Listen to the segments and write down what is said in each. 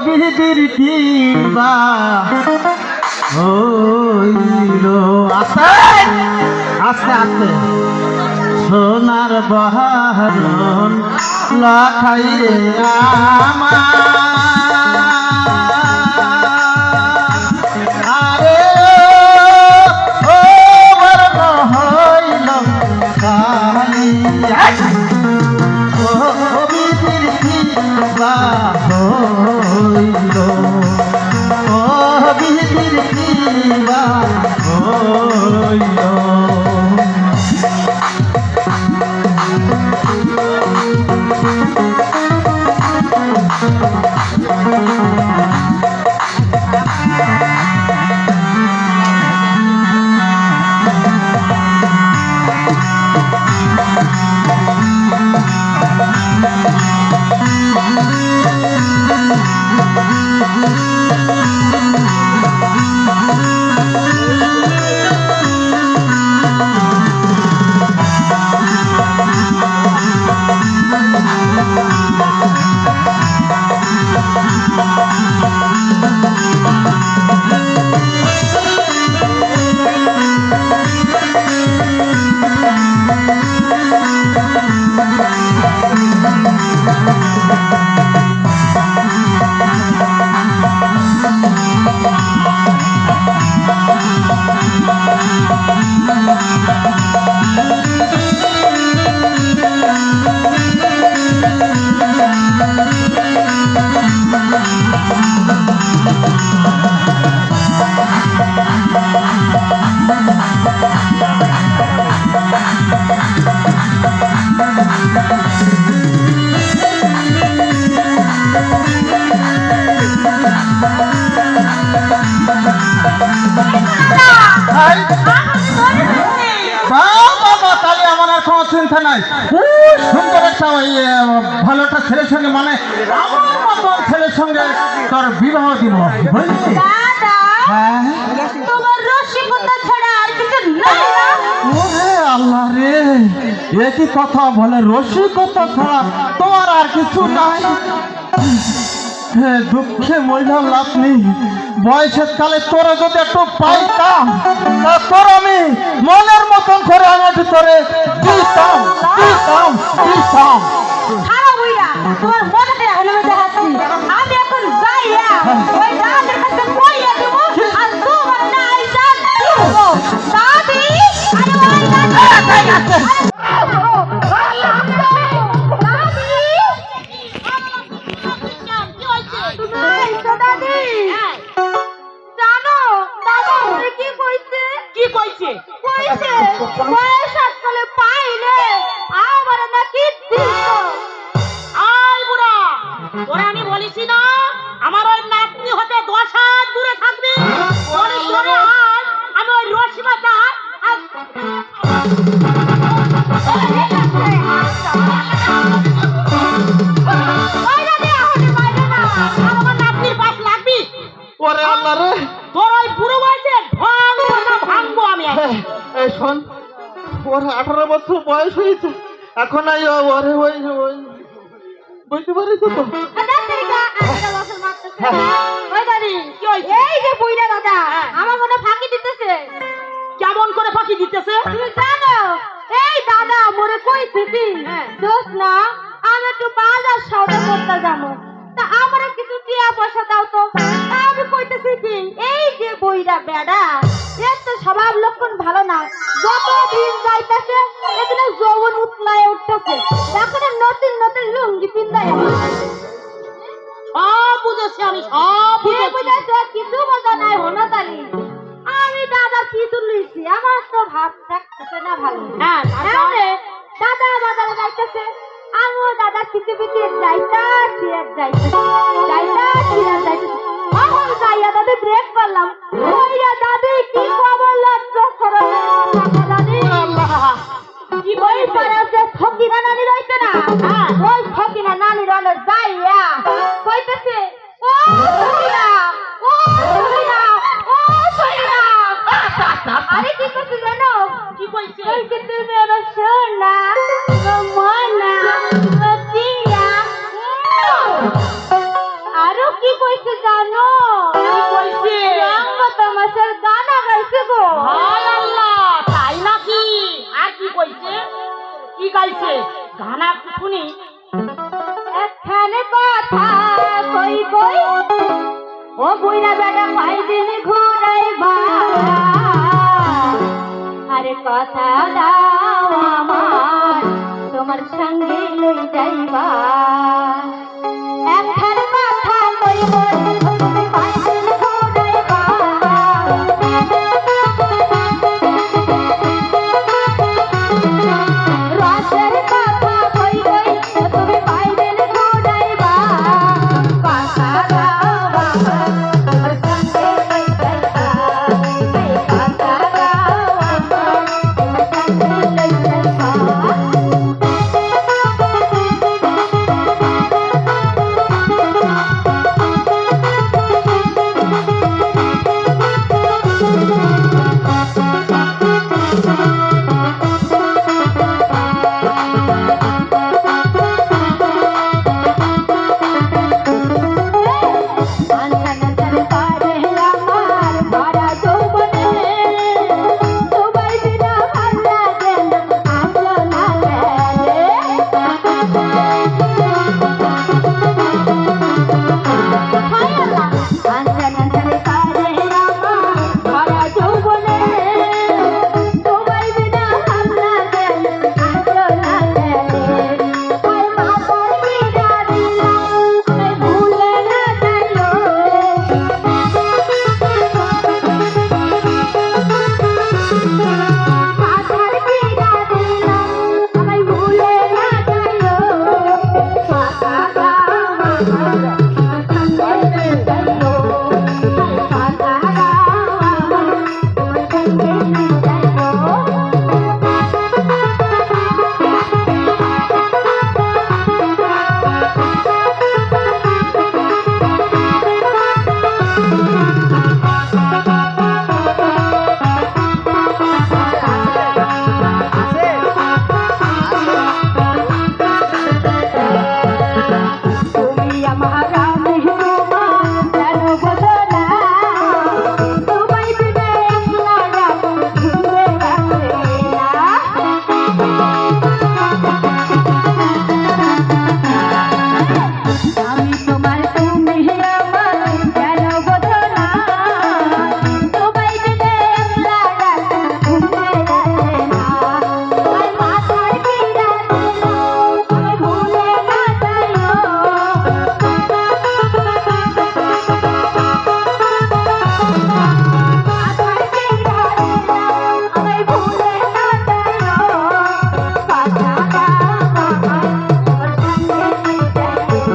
বিধির কি বা হইল আস্তে আস্তে আস্তে সোনার বহরণ লাখাই রে আমার আরে ও বর্ণ হইল কালি ও বিধির কি বা হইল ও বিধির কি বা হইল চিন্তা নাই সুন্দর একটা ভালো একটা ছেলের সঙ্গে মানে আমার মতন ছেলের সঙ্গে তোর বিবাহ দিব বুঝলি আল্লাহ রে এ কি কথা বলে রসিকতা ছাড়া তোমার আর কিছু নাই দুঃখে মহিলার লাভ নেই বয়সের কালে তোরা যদি একটু পাইতাম তা তোর আমি মনের মতন করে আমার ভিতরে দিতাম দিতাম দিতাম তোমার মনে দেখাচ্ছি আমি এখন যাইয়া ওই দাদের কাছে কইয়া দেব আর তোমার না আইসা দিব দাদি শোন ওর 18 বছর বয়স হয়েছে এখন ওরে ওই বুঝতে পারিস তো এই যে বুইড়া দাদা আমার মনে ফাঁকি দিতেছে কেমন করে ফাঁকি দিতেছে তুমি জানো এই দাদা মোরে কইছে কি দোষ না আমি একটু বাজার সওদা করতে যাবো তা আমারে কিছু টিয়া পয়সা দাও তো আমি কইতেছি কি এই যে বইরা বেড়া এর তো স্বভাব লক্ষণ ভালো না যত দিন যাইতেছে এখানে যৌবন উতলায় উঠতেছে এখন নতুন নতুন লুঙ্গি পিন্দায় সব বুঝেছি আমি সব বুঝেছি কিছু বোঝা নাই হনাতালি আমি দাদা কি তুলিছি আমার তো ভাব থাকতেছে না ভালো হ্যাঁ দাদা বাজারে যাইতেছে আমিও দাদা পিছে পিছে যাইতা যাইয়া দাদি ব্রেক করলাম ওইরা দাদি কি খবর লজ্জা করো দাদি কি বই পড়ে যে ফকিরা নানি রইছে না ওই ফকিরা নানি রলে যাইয়া কইতেছে ও ফকিরা ও ফকিরা ও ফকিরা আরে কি কইছে জানো কি কইছে ওই যে তুমি আমার সোনা মনা পিয়া আরো কি কইছে জানো? কি কইছে? রঙ্গ তামাশার গানা গাইছে গো। হায় আল্লাহ, তাই নাকি? আর কি কইছে? কি গাইছে? গানা একটু শুনি। একখানে কথা কই কই ও বুইরা বেটা কয়দিন ঘুরাইবা, আরে কথা দাও আমার তোমার সঙ্গে লই যাইবা। একখানে কথা কই কই ও তুমি কয়দিন ঘুরাইবা, রসের কথা কই কই ও তুমি কয়দিন ঘুরাইবা, কথা দাও আমার তোমার সঙ্গে লই যাইবা, এই কথা দাও আমার তোমার সঙ্গে লই যাইবা। আনসানার পারে আমার ভরা যৌবনে, সবাই বিনা ভাল লাগে না আসলো না গেলে। আনসানার পারে আমার ভরা যৌবনে, সবাই বিনা ভাল লাগে না আসলো না গেলে। ওই মাতার বিনা দিলাম আমি ভুলে না যাইও, মাথার বিনা দিলাম আমি ভুলে না যাইও, কথা দাও আমার সঙ্গে লই যাইও, কথা দাও আমার সঙ্গে লই যাইও। তুমি আমার মেহমান কেন বোঝো না, তোমায় বিনে একলা রাত ঘুরে গেছে না। আমি তোমার তুমি আমার কেন বোঝো না, তোমায় বিনে একলা রাত ঘুরে গেছে না। আর মাথার বিনা দিলাম আমি ভুলে না যাইও, মাথার বিনা দিলাম আমি ভুলে না যাইও, কথা দাও আমার তোমার সঙ্গে লই যাইও,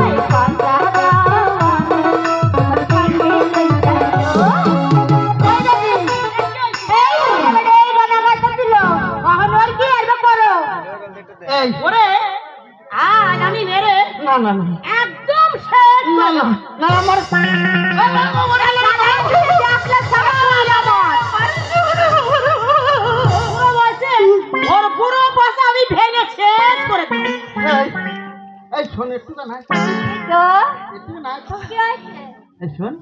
এই কথা দাও আমার তোমার সঙ্গে লই যাইও। এই দেখি, এই গানা গাইতেছিল, এখন ওর কি আইবা করো? এই ওরে, আজ আমি মেরে না না না একদম শেষ না না না আমার ওর পুরো পাশা আমি ভেঙে শেষ করে দিই। এই এই শোন একটু না তো একটু না কি হয়েছে? এই শোন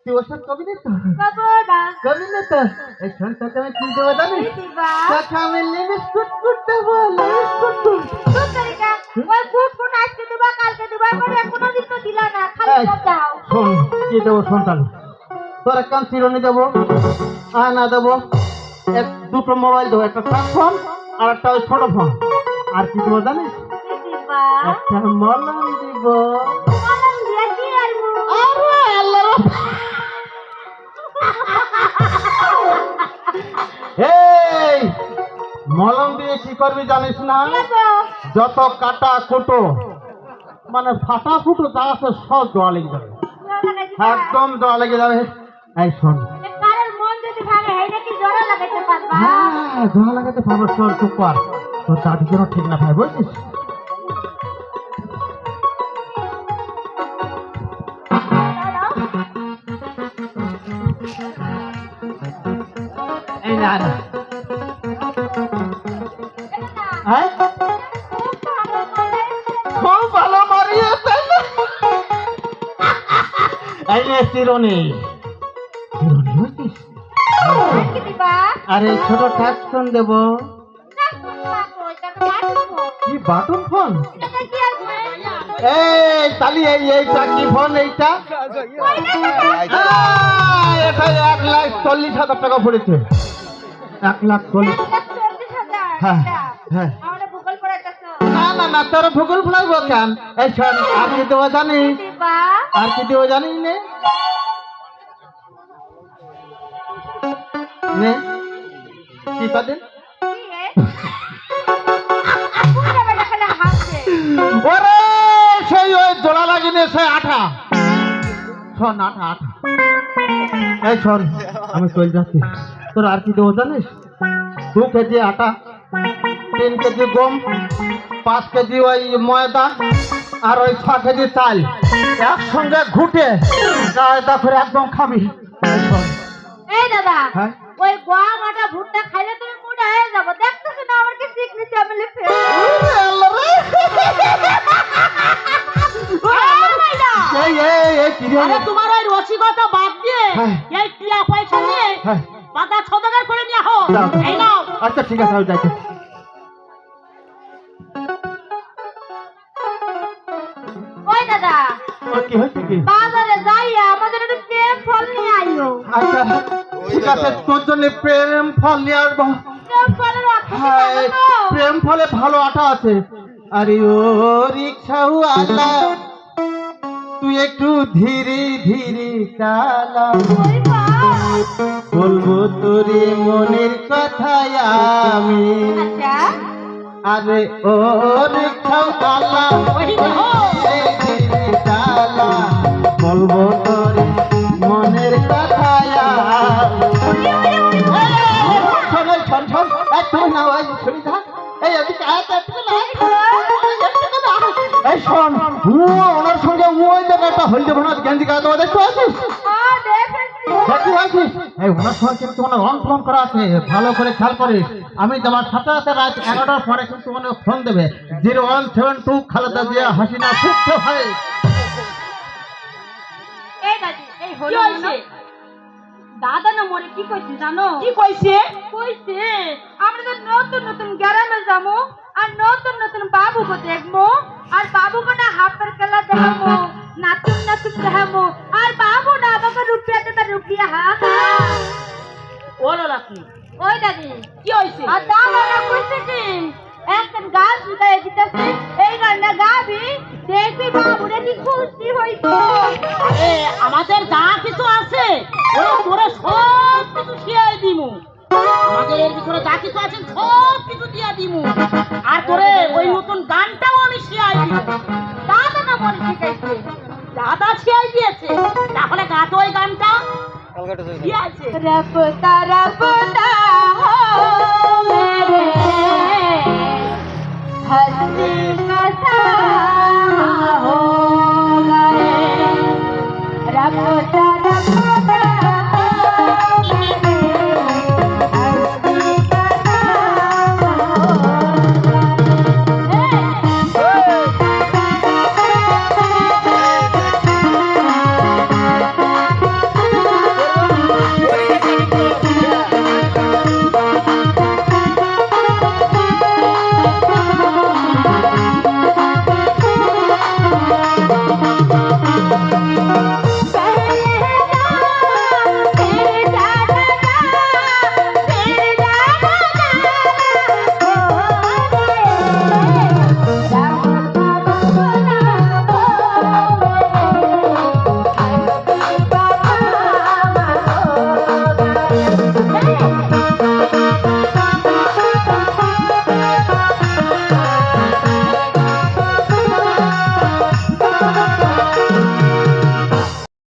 তুই ওসব কবি দিত বাবা কবি না তো এই শোন তোকে আমি কি দেবো জানিস দিবা তোকে আমি লিপস্টিক করতে বলি লিপস্টিক তোর তরিকা ওই ফুট আজকে দিবা কালকে দিবা করে কোনো দিন তো দিলা না, খালি এই সব দাও। শোন কি দেবো শোন তাহলে তোর একটা চিরুনি দেবো আয়না দেবো দুটো মোবাইল দেবো, একটা টাচ ফোন আর একটা ওই ছোট ফোন, আর কি দেবো জানিস কি দিবা? একটা মলম দিব। কলম দিয়া কি আর মু? আরে আল্লাহ এই মলম দিয়ে কি করবি জানিস না, দেখো, যত কাটা কুটো মানে ফাটা ফুটো যা আছে সব জোয়া লেগে যাবে, একদম জোয়া লেগে যাবে। এই শোন কারোর মন যদি ভাঙে হেইটা কি জোড়া লাগাইতে পারবা? হ্যাঁ জোয়া লাগাতে পারবো, শোন চুপ কর, তোর দাদির জন্য ঠিক না ভাই বুঝছিস। এই না না হ্যাঁ খুব ভালো মারিয়ে এই নে চিরনি। চিরনি বুঝছিস? কি দিবা আরে ছোট টাচ ফোন দেবো। না ওইটা তো বাটবো কি বাটন ফোন? এটা কি আছে এই তালি এইটা কি ফোন এইটা? এটা 1,40,000 টাকা পড়েছে। 1,40,000। হ্যাঁ হ্যাঁ। আমরা ভূগোল পড়াইতাছো না তোর ভূগোল পড়াইবো কেন? এই শোন, আর কি দেবো জানিস? দিবা আর কি দেবো জানিস নে? নে কি কদিন? কি হে পুরা বেটা খালি হাসে ওরে সেই ওই জোড়া লাগিনে সেই আঠা। শোন আঠা। এই শোন, আমি চলে যাচ্ছি। তোর আর কি দেবো জানিস? 2 কেজি আটা, 3 কেজি গম, 5 কেজি ওই ময়দা, আর ওই 6 কেজি চাল একসঙ্গে ঘুটে কায়দা করে একদম খাবি। এই শোন। এই দাদা হ্যাঁ? ওই গম আটা ভুট্টা খাইলে তুমি মোটা হয়ে যাবো দেখতেছ না আমার কি সিকনি চামলে ফেল এই কি রে? আরে তোমার ওই রসিকতা বাদ দিয়ে হ্যাঁ। এই টিয়া পয়সা নিয়ে হ্যাঁ। পাতা সদাগর করে নিয়ে আহো। দাও। এই নাও। আচ্ছা ঠিক আছে, আমি যাইতে। ওই দাদা ওর কি হয়েছে কি? বাজারে যাইয়া আমাদের একটু প্রেম ফল নিয়ে আইও আচ্ছা ঠিক আছে, তোর জন্য প্রেম ফল নিয়ে আসবো। প্রেম ফলের অর্থ কি হ্যাঁ, জানো তো? প্রেম ফলে ভালো আটা আছে। আরে ও রিক্সাওয়ালা, তুই একটু ধীরে ধীরে চালা, ওই বাবা। বলবো তোরে মনের কথা আমি। আচ্ছা আরে ও রিক্সাওয়ালা, ওই দেখো। ধীরে ধীরে চালা, বলবো তোরে মনের কথা আমি। শোন, তুই না ওই শুনি থাক। এই এদিকে আয় তো, একটু না, এই শোন, ওনার সঙ্গে ওই জায়গাটা হলদে ভোনার গেঞ্জি গায়ে দেওয়া দেখতে আছিস? দেখতে আছিস? এই ওনার সঙ্গে কিন্তু কোনো রং ফোন করা আছে, ভালো করে খেয়াল করিস। আমি তোমার সাথে সাথে রাত 11টার পরে কিন্তু মানে ফোন দেবে 0172 খালেদা জিয়া হাসিনা সুস্থ হয়। এই দাদি এই কি হলো হয়েছে? দাদা না মরে কি কইছে জানো কি কইছে? কইছে আমরা তো নতুন নতুন গ্রামে যাবো আর নতুন নতুন বাবুকে দেখবো আর বাবুকে না হাফের খেলা দেখাবো নাচুন দেখাবো আর বাবু না আমাকে রুপিয়া দেবে রুপিয়া হা ওলো লাকি। ওই দাদি কি হয়েছে? আর দাদা না কইছে কি একদিন গাছ উঠাই দিতেছে এই গানটা গাবি দেখবি বাবুরে কি খুশি হইতো আরে আমাদের যা কিছু আছে ওরা তোরে সব কিছু শিয়াই দিমু। আমাদের এর ভিতরে যা কিছু আছে সব কিছু দিয়া দিমু। আর তোরে ওই নতুন গানটাও আমি শিয়াই দিব। দাদা না মরে শিখাইছে দাদা শিয়াই দিয়েছে, তাহলে গাতো ওই গানটা কি আছে? रबता रबता हो मेरे हंसी का सा हो